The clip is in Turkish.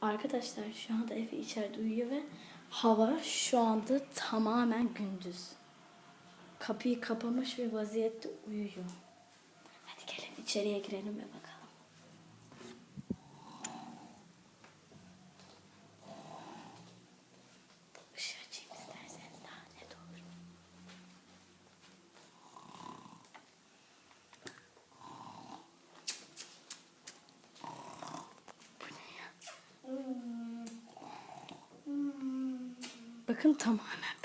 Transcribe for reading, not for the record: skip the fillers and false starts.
Arkadaşlar şu anda Efe içeride uyuyor ve hava şu anda tamamen gündüz. Kapıyı kapamış ve vaziyette uyuyor. Hadi gelin içeriye girelim ve bakalım. Işığı açayım isterseniz daha net olur. Bu ne ya? Bakın tamamen